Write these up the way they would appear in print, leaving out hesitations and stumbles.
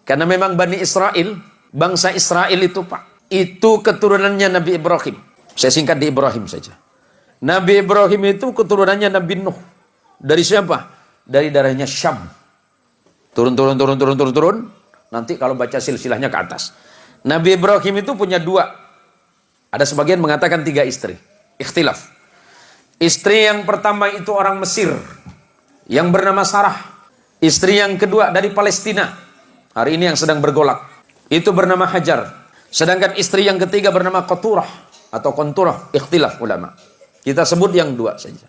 Karena memang Bani Israel, bangsa Israel itu Pak, itu keturunannya Nabi Ibrahim. Saya singkat di Ibrahim saja. Nabi Ibrahim itu keturunannya Nabi Nuh. Dari siapa? Dari darahnya Syam. Turun. Nanti kalau baca silsilahnya ke atas. Nabi Ibrahim itu punya 2. Ada sebagian mengatakan 3 istri. Ikhtilaf. Istri yang pertama itu orang Mesir, yang bernama Sarah. Istri yang kedua dari Palestina. Hari ini yang sedang bergolak. Itu bernama Hajar. Sedangkan istri yang ketiga bernama Qaturah atau Qanturah. Ikhtilaf ulama. Kita sebut yang 2 saja.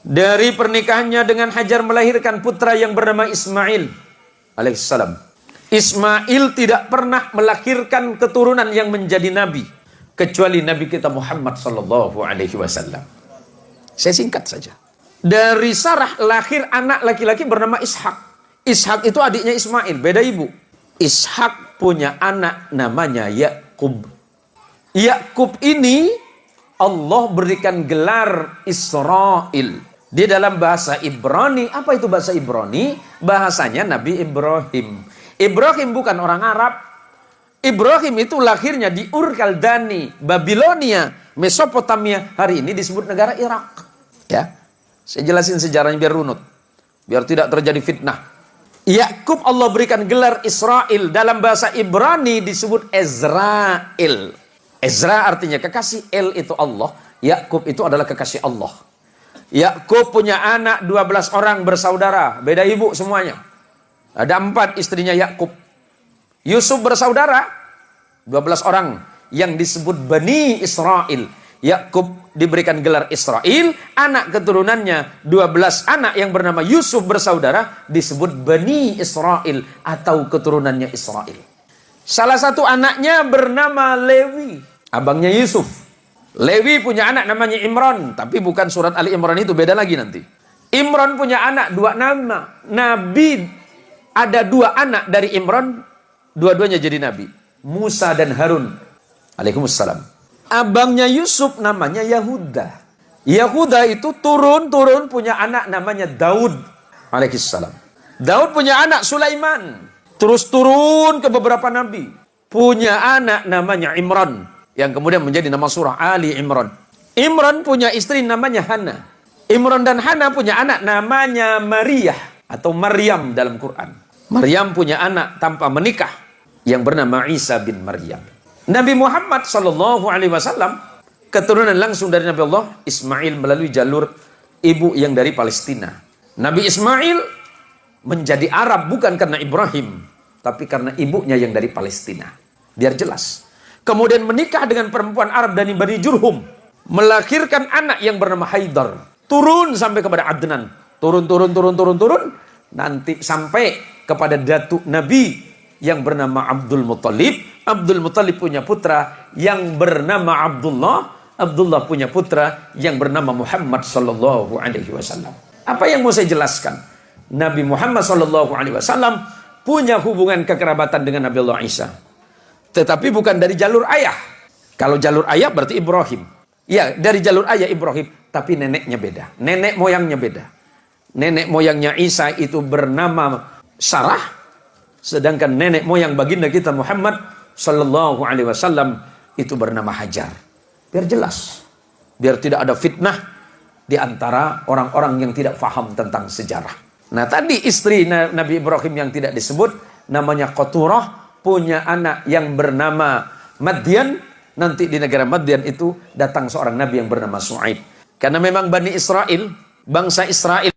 Dari pernikahannya dengan Hajar melahirkan putra yang bernama Ismail alaihissalam. Ismail tidak pernah melahirkan keturunan yang menjadi nabi kecuali Nabi kita Muhammad sallallahu alaihi wasallam. Saya singkat saja. Dari Sarah lahir anak laki-laki bernama Ishak. Ishak itu adiknya Ismail, beda ibu. Ishak punya anak namanya Yakub. Yakub ini Allah berikan gelar Israel. Di dalam bahasa Ibrani, apa itu bahasa Ibrani? Bahasanya Nabi Ibrahim. Ibrahim bukan orang Arab. Ibrahim itu lahirnya di Ur Kaldani, Babilonia, Mesopotamia. Hari ini disebut negara Irak. Ya, saya jelasin sejarahnya biar runut, biar tidak terjadi fitnah. Yakub Allah berikan gelar Israel. Dalam bahasa Ibrani disebut Ezrael. Ezra artinya kekasih, El itu Allah. Yakub itu adalah kekasih Allah. Yakub punya anak 12 orang bersaudara, beda ibu semuanya. Ada 4 istrinya Yakub. Yusuf bersaudara 12 orang yang disebut Bani Israel. Yakub diberikan gelar Israel, anak keturunannya 12 anak yang bernama Yusuf bersaudara disebut Bani Israel atau keturunannya Israel. Salah satu anaknya bernama Lewi, abangnya Yusuf. Lewi punya anak namanya Imran, tapi bukan surat Ali Imran itu, beda lagi nanti. Imran punya anak 2 nama. Nabi ada 2 anak dari Imran, dua-duanya jadi nabi. Musa dan Harun alaihimussalam. Abangnya Yusuf namanya Yahuda. Yahuda itu turun punya anak namanya Daud alaihissalam. Daud punya anak Sulaiman. Terus turun ke beberapa nabi. Punya anak namanya Imran, yang kemudian menjadi nama surah Ali Imran. Imran punya istri namanya Hana. Imran dan Hana punya anak namanya Maryam atau Maryam dalam Quran. Maryam punya anak tanpa menikah yang bernama Isa bin Maryam. Nabi Muhammad sallallahu alaihi wasallam keturunan langsung dari Nabi Allah Ismail melalui jalur ibu yang dari Palestina. Nabi Ismail menjadi Arab bukan karena Ibrahim, tapi karena ibunya yang dari Palestina. Biar jelas. Kemudian menikah dengan perempuan Arab dari Bani Jurhum, melahirkan anak yang bernama Haidar. Turun sampai kepada Adnan. Turun. Nanti sampai kepada datuk Nabi yang bernama Abdul Muttalib. Abdul Muttalib punya putra yang bernama Abdullah. Abdullah punya putra yang bernama Muhammad sallallahu alaihi wasallam. Apa yang mau saya jelaskan? Nabi Muhammad sallallahu alaihi wasallam punya hubungan kekerabatan dengan Nabi Allah Isa. Tetapi bukan dari jalur ayah. Kalau jalur ayah berarti Ibrahim. Ya, dari jalur ayah Ibrahim, tapi neneknya beda. Nenek moyangnya beda. Nenek moyangnya Isa itu bernama Sarah, sedangkan nenek moyang baginda kita Muhammad sallallahu alaihi wasallam itu bernama Hajar. Biar jelas, biar tidak ada fitnah di antara orang-orang yang tidak faham tentang sejarah. Nah, tadi istri Nabi Ibrahim yang tidak disebut namanya Qaturah, punya anak yang bernama Madian. Nanti di negara Madian itu datang seorang nabi yang bernama Shu'aib. Karena memang Bani Israel, bangsa Israel